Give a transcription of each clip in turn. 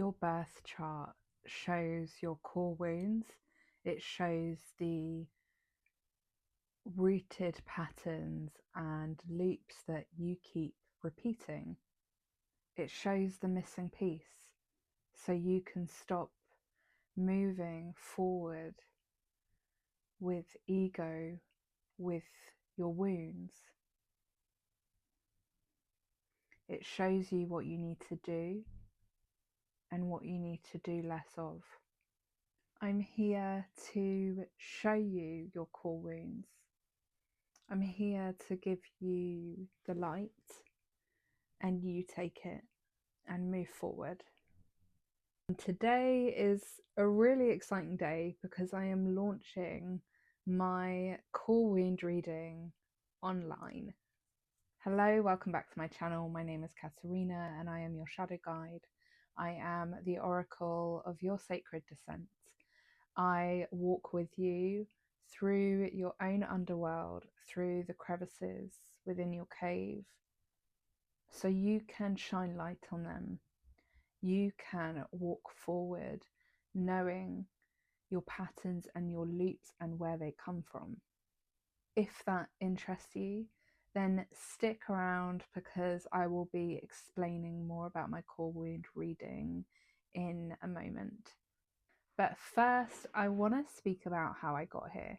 Your birth chart shows your core wounds. It shows the rooted patterns and loops that you keep repeating. It shows the missing piece so you can stop moving forward with ego, with your wounds. It shows you what you need to do and what you need to do less of. I'm here to show you your core wounds. I'm here to give you the light and you take it and move forward. And today is a really exciting day because I am launching my core wound reading online. Hello, welcome back to my channel. My name is Katerina and I am your shadow guide. I am the oracle of your sacred descent. I walk with you through your own underworld, through the crevices within your cave, so you can shine light on them. You can walk forward knowing your patterns and your loops and where they come from. If that interests you, then stick around because I will be explaining more about my core wound reading in a moment. But first, I want to speak about how I got here.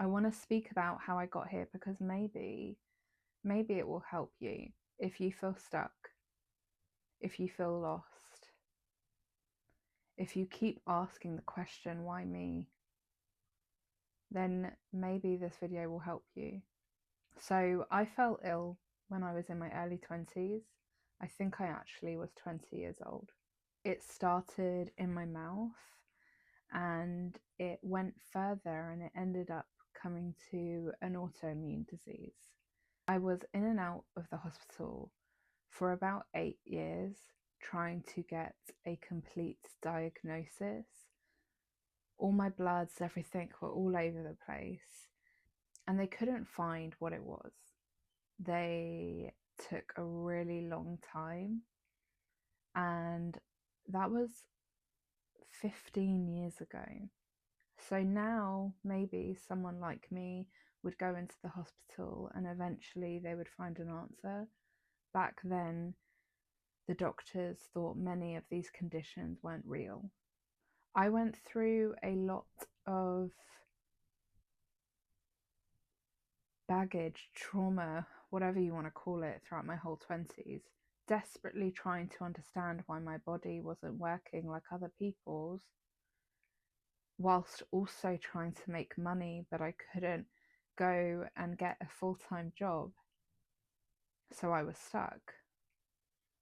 I want to speak about how I got here because maybe it will help you if you feel stuck, if you feel lost, if you keep asking the question, why me? Then maybe this video will help you. So I fell ill when I was in my early 20s. I think I actually was 20 years old. It started in my mouth and it went further and it ended up coming to an autoimmune disease. I was in and out of the hospital for about 8 years trying to get a complete diagnosis. All my bloods, everything were all over the place and they couldn't find what it was. They took a really long time, and that was 15 years ago. So now maybe someone like me would go into the hospital and eventually they would find an answer. Back then, the doctors thought many of these conditions weren't real. I went through a lot of baggage, trauma, whatever you want to call it, throughout my whole 20s, desperately trying to understand why my body wasn't working like other people's, whilst also trying to make money, but I couldn't go and get a full-time job. So I was stuck.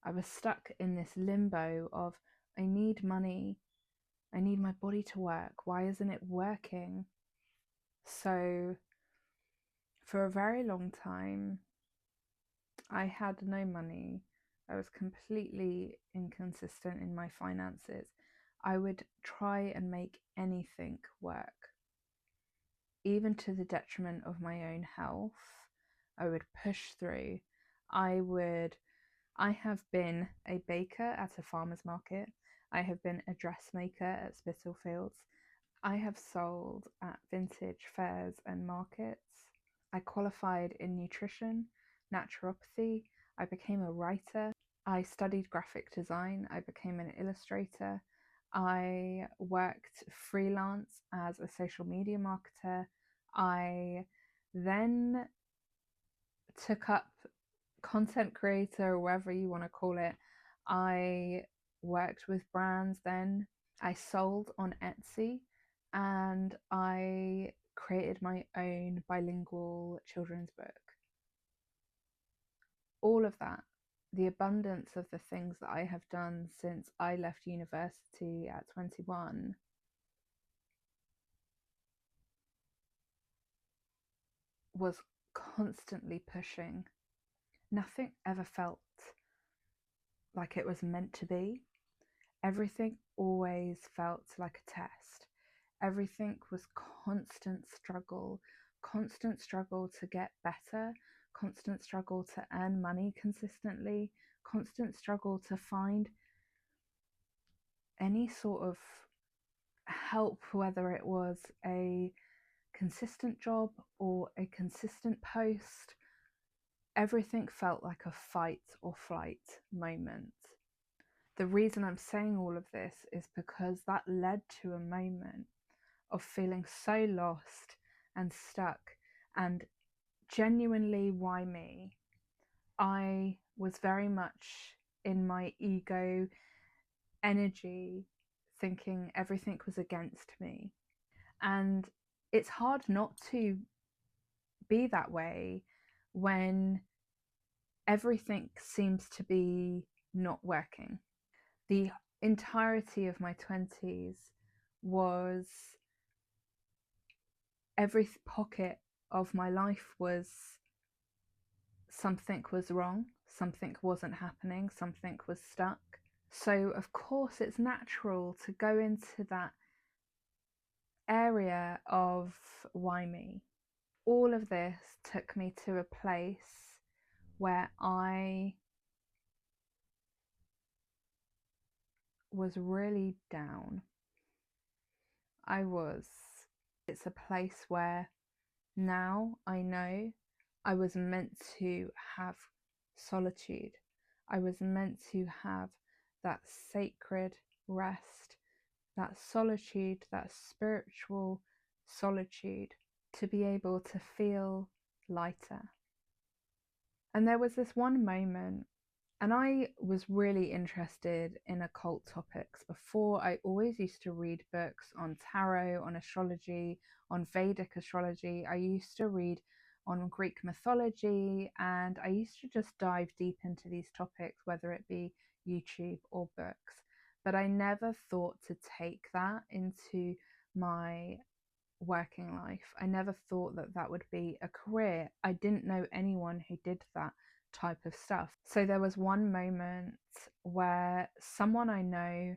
I was stuck in this limbo of, I need money, I need my body to work, why isn't it working? So for a very long time, I had no money. I was completely inconsistent in my finances. I would try and make anything work, even to the detriment of my own health. I would push through. I have been a baker at a farmer's market. I have been a dressmaker at Spitalfields. I have sold at vintage fairs and markets. I qualified in nutrition, naturopathy. I became a writer. I studied graphic design. I became an illustrator. I worked freelance as a social media marketer. I then took up content creator, or whatever you want to call it. I worked with brands then. I sold on Etsy and I created my own bilingual children's book. All of that, the abundance of the things that I have done since I left university at 21, was constantly pushing. Nothing ever felt like it was meant to be. Everything always felt like a test. Everything was constant struggle to get better, constant struggle to earn money consistently, constant struggle to find any sort of help, whether it was a consistent job or a consistent post. Everything felt like a fight or flight moment. The reason I'm saying all of this is because that led to a moment of feeling so lost and stuck, and genuinely, why me? I was very much in my ego energy, thinking everything was against me. And it's hard not to be that way when everything seems to be not working. The entirety of my 20s was, every pocket of my life was, something was wrong, something wasn't happening, something was stuck. So of course it's natural to go into that area of why me. All of this took me to a place where I was really down. It's a place where now I know I was meant to have solitude. I was meant to have that sacred rest, that solitude, that spiritual solitude, to be able to feel lighter. And there was this one moment, and I was really interested in occult topics before. I always used to read books on tarot, on astrology, on Vedic astrology. I used to read on Greek mythology, and I used to just dive deep into these topics, whether it be YouTube or books. But I never thought to take that into my working life. I never thought that that would be a career. I didn't know anyone who did that type of stuff. So there was one moment where someone I know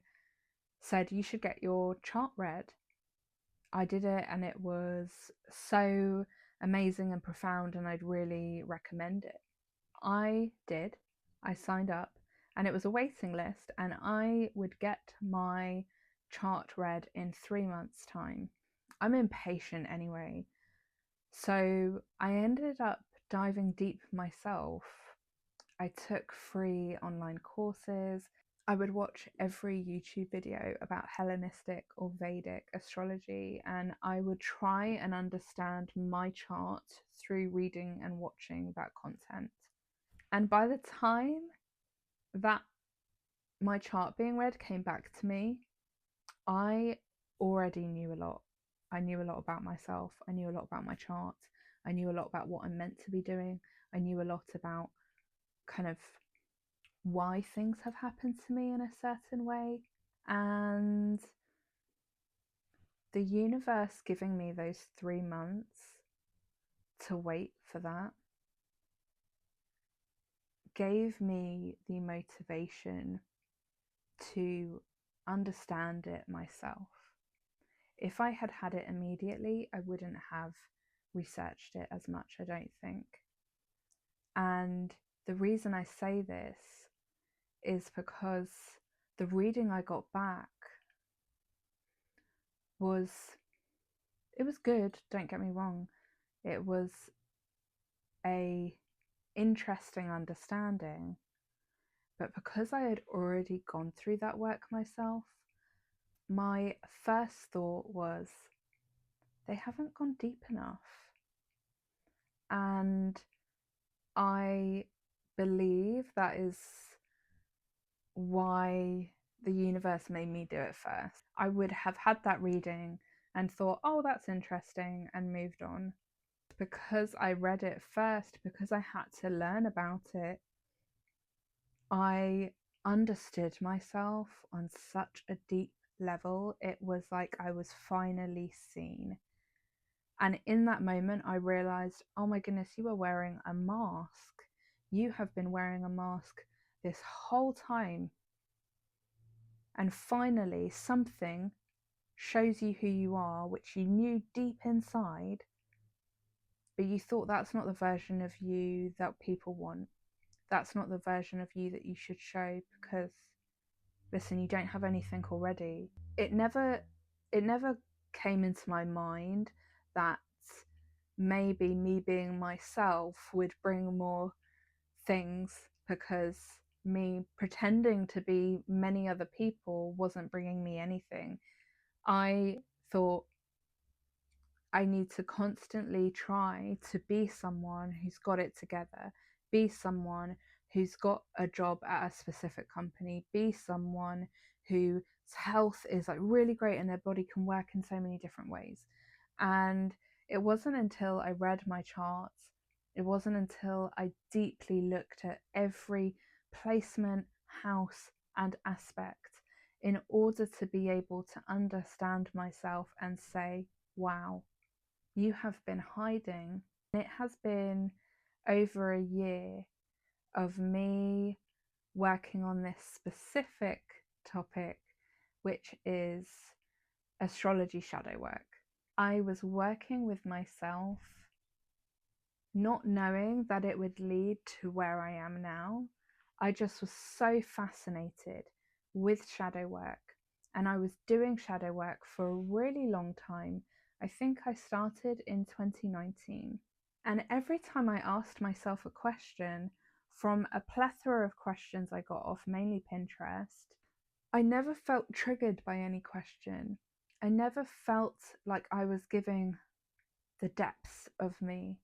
said, you should get your chart read. I did it, and it was so amazing and profound, and I'd really recommend it. I did. I signed up, and it was a waiting list, and I would get my chart read in 3 months' time. I'm impatient anyway. So I ended up diving deep myself. I took free online courses. I would watch every YouTube video about Hellenistic or Vedic astrology, and I would try and understand my chart through reading and watching that content. And by the time that my chart being read came back to me, I already knew a lot. I knew a lot about myself. I knew a lot about my chart. I knew a lot about what I'm meant to be doing. I knew a lot about kind of why things have happened to me in a certain way. And the universe giving me those 3 months to wait for that gave me the motivation to understand it myself. If I had had it immediately, I wouldn't have researched it as much, I don't think. And the reason I say this is because the reading I got back was good, don't get me wrong. It was a interesting understanding, but because I had already gone through that work myself, my first thought was, they haven't gone deep enough. And I believe that is why the universe made me do it first. I would have had that reading and thought, oh, that's interesting, and moved on. Because I read it first, because I had to learn about it, I understood myself on such a deep level. It was like I was finally seen. And in that moment, I realized, oh my goodness, you are wearing a mask. You have been wearing a mask this whole time. And finally, something shows you who you are, which you knew deep inside, but you thought that's not the version of you that people want. That's not the version of you that you should show, because listen, you don't have anything already. It never came into my mind that maybe me being myself would bring more things, because me pretending to be many other people wasn't bringing me anything. I thought I need to constantly try to be someone who's got it together, be someone who's got a job at a specific company, be someone whose health is like really great and their body can work in so many different ways. And it wasn't until I read my charts, it wasn't until I deeply looked at every placement, house, and aspect in order to be able to understand myself and say, wow, you have been hiding. It has been over a year of me working on this specific topic, which is astrology shadow work. I was working with myself, not knowing that it would lead to where I am now. I just was so fascinated with shadow work, and I was doing shadow work for a really long time. I think I started in 2019. And every time I asked myself a question from a plethora of questions I got off mainly Pinterest, I never felt triggered by any question. I never felt like I was giving the depths of me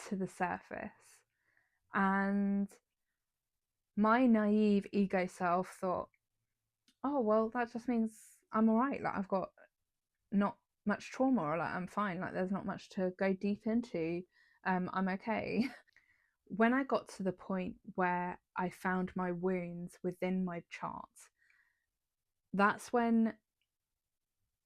to the surface. And my naive ego self thought, oh, well, that just means I'm all right. Like, I've got not much trauma, or like, I'm fine. Like, there's not much to go deep into. I'm okay. When I got to the point where I found my wounds within my chart, that's when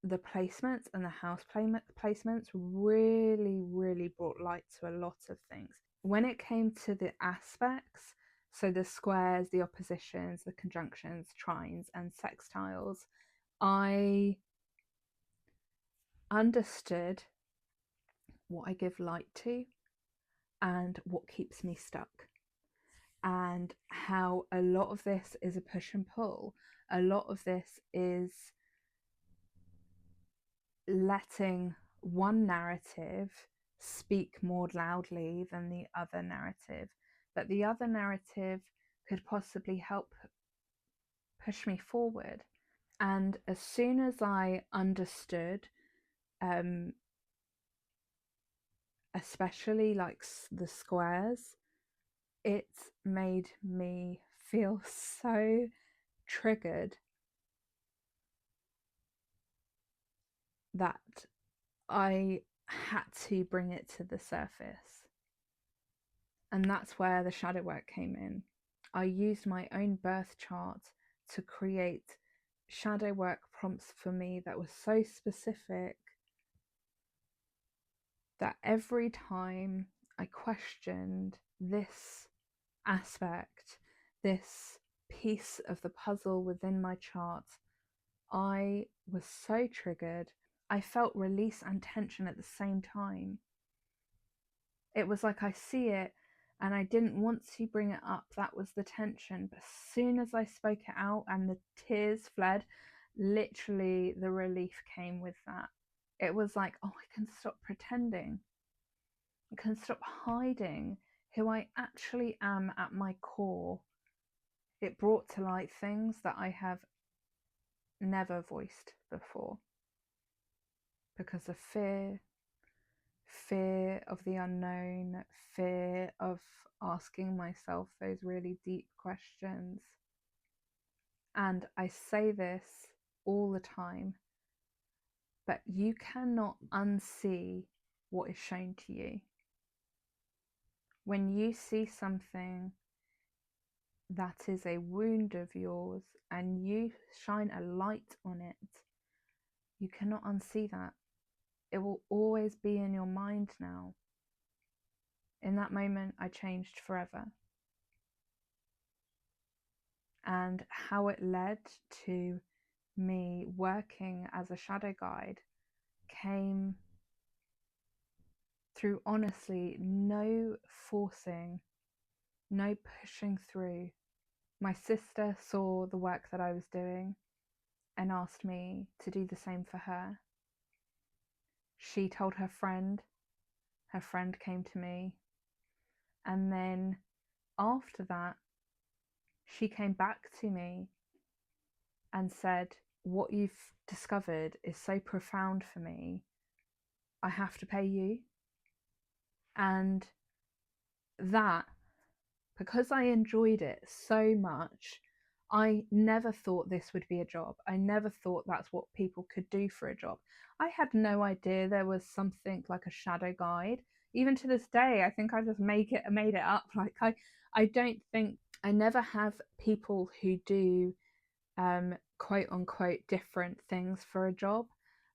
the placements and the house placements really brought light to a lot of things. When it came to the aspects, so the squares, the oppositions, the conjunctions, trines, and sextiles, I understood what I give light to and what keeps me stuck, and how a lot of this is a push and pull. A lot of this is letting one narrative speak more loudly than the other narrative, but the other narrative could possibly help push me forward. And as soon as I understood, especially like the squares, it made me feel so triggered that I had to bring it to the surface. And that's where the shadow work came in. I used my own birth chart to create shadow work prompts for me that was so specific that every time I questioned this aspect, this piece of the puzzle within my chart, I was so triggered. I felt release and tension at the same time. It was like I see it and I didn't want to bring it up. That was the tension. But as soon as I spoke it out and the tears fled, literally the relief came with that. It was like, oh, I can stop pretending. I can stop hiding who I actually am at my core. It brought to light things that I have never voiced before because of fear of the unknown, fear of asking myself those really deep questions. And I say this all the time, but you cannot unsee what is shown to you. When you see something that is a wound of yours and you shine a light on it, you cannot unsee that. It will always be in your mind now. In that moment, I changed forever. And how it led to me working as a shadow guide came through honestly no forcing, no pushing through, My sister saw the work that I was doing and asked me to do the same for her. She told her friend came to me, and then after that, she came back to me and said, "What you've discovered is so profound for me, I have to pay you." And that, because I enjoyed it so much, I never thought this would be a job. I never thought that's what people could do for a job. I had no idea there was something like a shadow guide. Even to this day, I think I just made it up. Like I don't think, I never have people who do quote unquote different things for a job.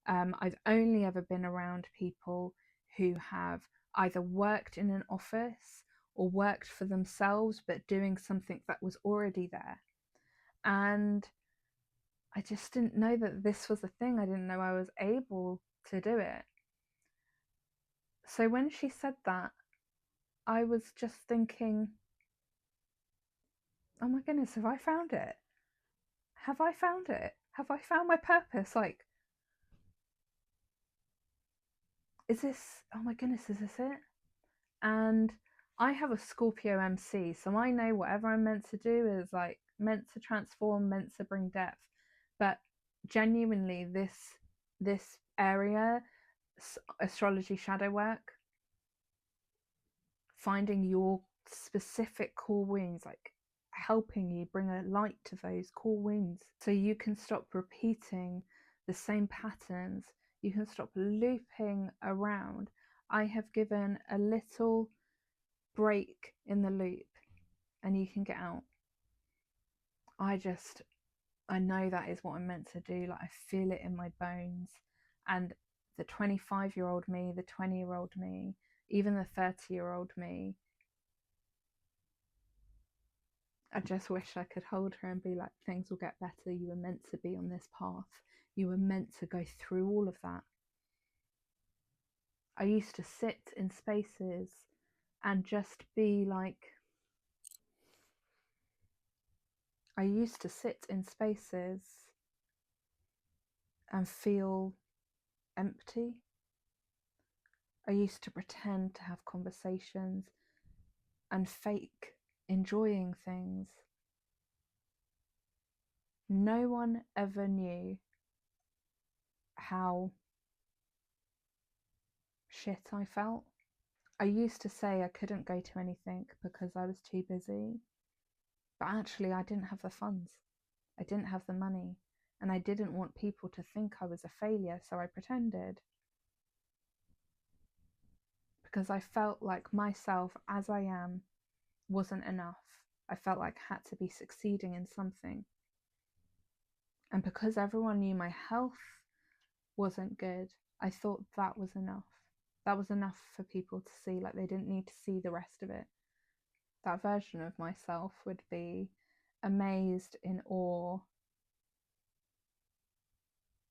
I've only ever been around people who have either worked in an office or worked for themselves, but doing something that was already there. And I just didn't know that this was a thing. I didn't know I was able to do it. So when she said that, I was just thinking, oh my goodness, have I found it? Have I found it? Have I found my purpose? Like, is this, oh my goodness, is this it? And I have a Scorpio MC, so I know whatever I'm meant to do is like meant to transform, meant to bring depth. But genuinely, this area, astrology shadow work, finding your specific core wounds, like helping you bring a light to those core wounds so you can stop repeating the same patterns, you can stop looping around. I have given a little break in the loop and you can get out. I know that is what I'm meant to do. Like, I feel it in my bones. And the 25-year-old me, the 20-year-old me, even the 30-year-old me, I just wish I could hold her and be like, things will get better. You were meant to be on this path. You were meant to go through all of that. I used to sit in spaces and just be like, I used to sit in spaces and feel empty. I used to pretend to have conversations and fake enjoying things. No one ever knew how shit I felt. I used to say I couldn't go to anything because I was too busy, but actually I didn't have the funds, I didn't have the money, and I didn't want people to think I was a failure, so I pretended. Because I felt like myself as I am wasn't enough. I felt like I had to be succeeding in something. And because everyone knew my health wasn't good, I thought that was enough. That was enough for people to see. Like, they didn't need to see the rest of it. That version of myself would be amazed, in awe.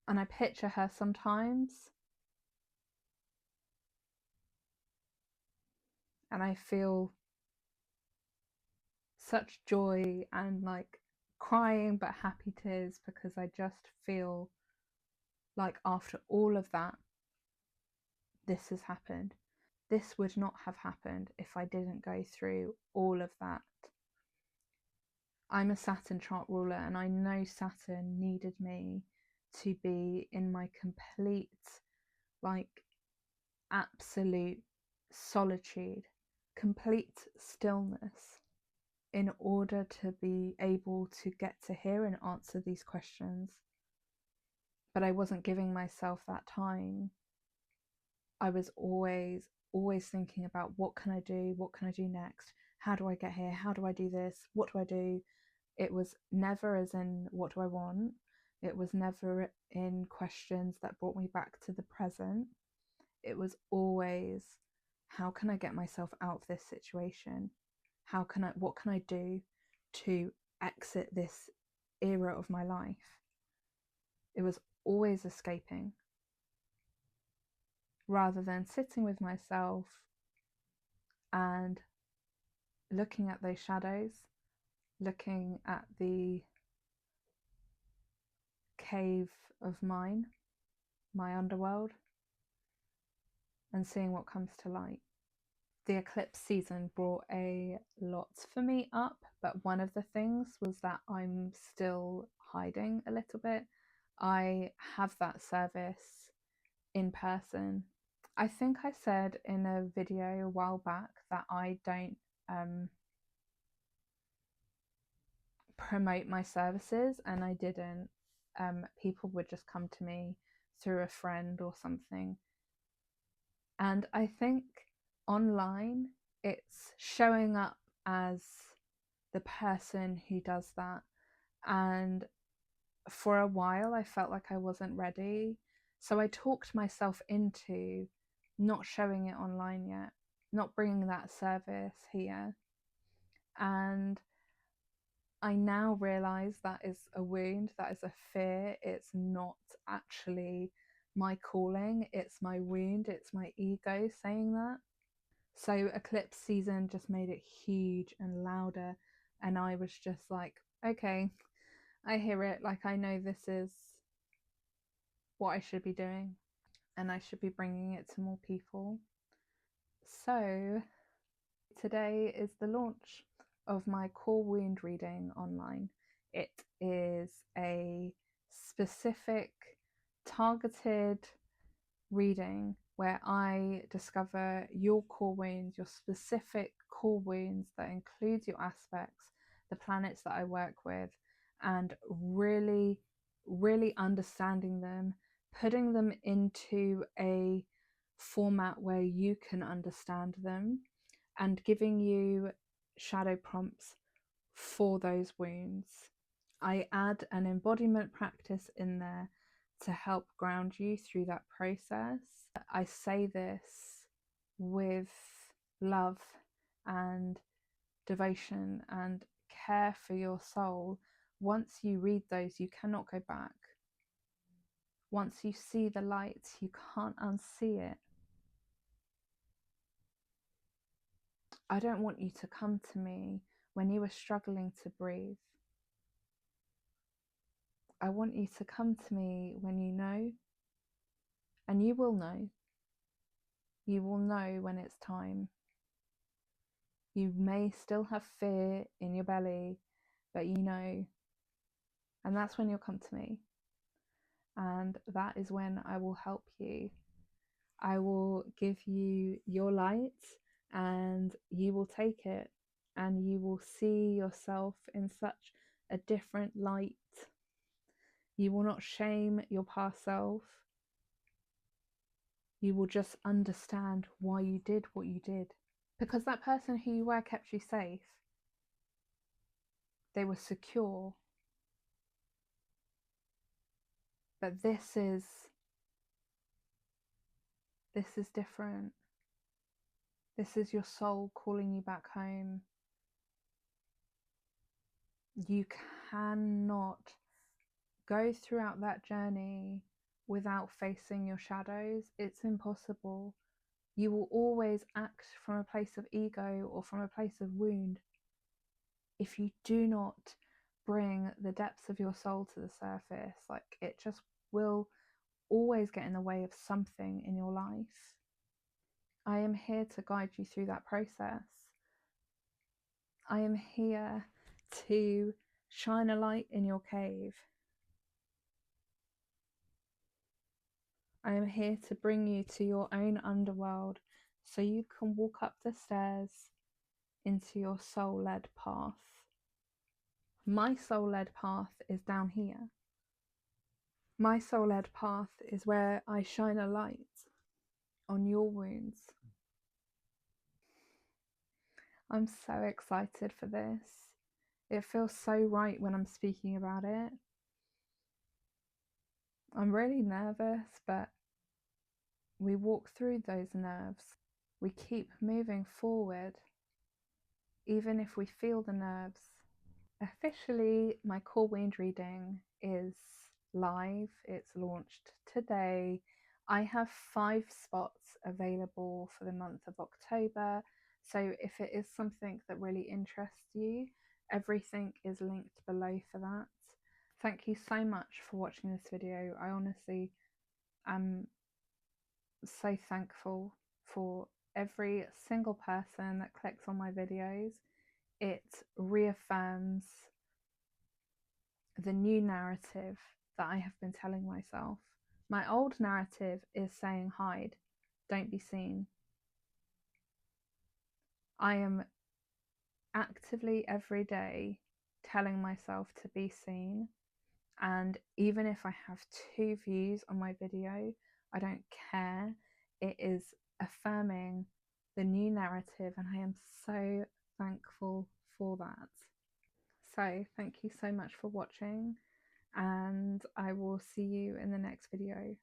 And I picture her sometimes and I feel such joy and like crying but happy tears, because I just feel like after all of that, this has happened. This would not have happened if I didn't go through all of that. I'm a Saturn chart ruler, and I know Saturn needed me to be in my complete, like, absolute solitude, complete stillness, in order to be able to get to here and answer these questions. But I wasn't giving myself that time. I was always thinking about, what can I do? What can I do next? How do I get here? How do I do this? What do I do? It was never as in, what do I want? It was never in questions that brought me back to the present. It was always, how can I get myself out of this situation? What can I do to exit this era of my life? It was always escaping, rather than sitting with myself and looking at those shadows, looking at the cave of mine, my underworld, and seeing what comes to light. The eclipse season brought a lot for me up, but one of the things was that I'm still hiding a little bit. I have that service in person. I think I said in a video a while back that I don't promote my services, and I didn't. People would just come to me through a friend or something. And I think online it's showing up as the person who does that. And for a while, I felt like I wasn't ready. So I talked myself into not showing it online yet, not bringing that service here. And I now realize that is a wound, that is a fear. It's not actually my calling, it's my wound, it's my ego saying that. So eclipse season just made it huge and louder, and I was just like, okay, I hear it, like I know this is what I should be doing and I should be bringing it to more people. So today is the launch of my core wound reading online. It is a specific targeted reading where I discover your core wounds, your specific core wounds that includes your aspects, the planets that I work with, and really, really understanding them, putting them into a format where you can understand them, and giving you shadow prompts for those wounds. I add an embodiment practice in there to help ground you through that process. I say this with love and devotion and care for your soul. Once you read those, you cannot go back. Once you see the light, you can't unsee it. I don't want you to come to me when you are struggling to breathe. I want you to come to me when you know, and you will know. You will know when it's time. You may still have fear in your belly, but you know, and that's when you'll come to me. And that is when I will help you. I will give you your light, and you will take it, and you will see yourself in such a different light. You will not shame your past self. You will just understand why you did what you did. Because that person who you were kept you safe. They were secure. But this is different. This is your soul calling you back home. You cannot go throughout that journey without facing your shadows. It's impossible. You will always act from a place of ego or from a place of wound if you do not bring the depths of your soul to the surface. Like, it just will always get in the way of something in your life. I am here to guide you through that process. I am here to shine a light in your cave. I am here to bring you to your own underworld so you can walk up the stairs into your soul-led path. My soul-led path is down here. My soul-led path is where I shine a light on your wounds. I'm so excited for this. It feels so right when I'm speaking about it. I'm really nervous, but we walk through those nerves. We keep moving forward, even if we feel the nerves. Officially, my core wound reading is live. It's launched today. I have 5 spots available for the month of October. So if it is something that really interests you, Everything is linked below for that. Thank you so much for watching this video. I honestly am so thankful for every single person that clicks on my videos. It reaffirms the new narrative that I have been telling myself. My old narrative is saying hide, don't be seen. I am actively every day telling myself to be seen, and even if I have 2 views on my video, I don't care. It is affirming the new narrative, and I am so thankful for that. So thank you so much for watching, and I will see you in the next video.